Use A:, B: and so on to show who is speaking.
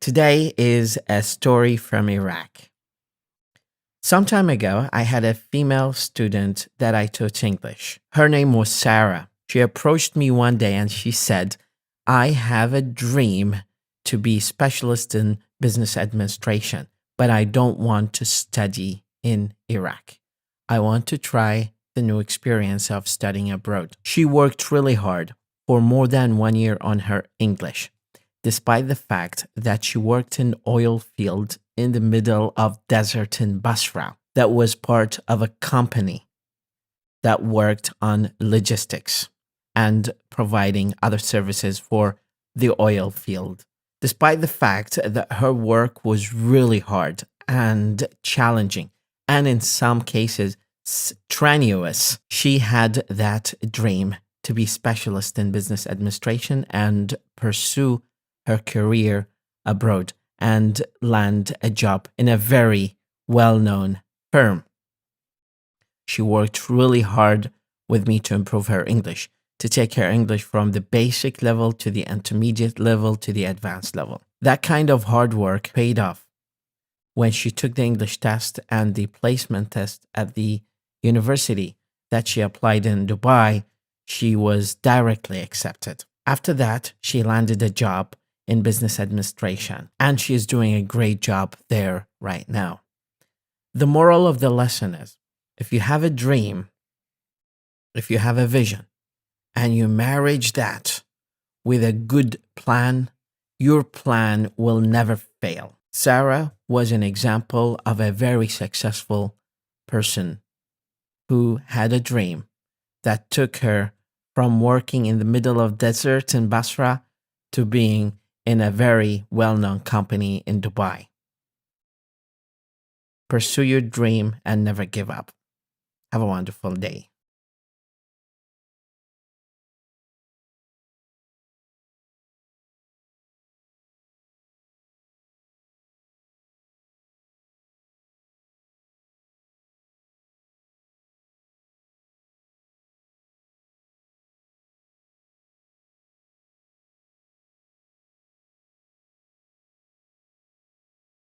A: Today is a story from Iraq. Some time ago, I had a female student that I taught English. Her name was Sarah. She approached me one day and she said, I have a dream to be specialist in business administration, but I don't want to study in Iraq. I want to try the new experience of studying abroad. She worked really hard for more than 1 year on her English, despite the fact that she worked in oil field in the middle of desert in Basra that was part of a company that worked on logistics and providing other services for the oil field. Despite the fact that her work was really hard and challenging, and in some cases strenuous, she had that dream to be specialist in business administration and pursue her career abroad and land a job in a very well-known firm. She worked really hard with me to improve her English, to take her English from the basic level to the intermediate level to the advanced level. That kind of hard work paid off. When she took the English test and the placement test at the university that she applied in Dubai, she was directly accepted. After that, she landed a job in business administration, and she is doing a great job there right now. The moral of the lesson is, if you have a dream, if you have a vision, and you marriage that with a good plan, your plan will never fail. Sarah was an example of a very successful person who had a dream that took her from working in the middle of desert in Basra to being in a very well-known company in Dubai. Pursue your dream and never give up. Have a wonderful day.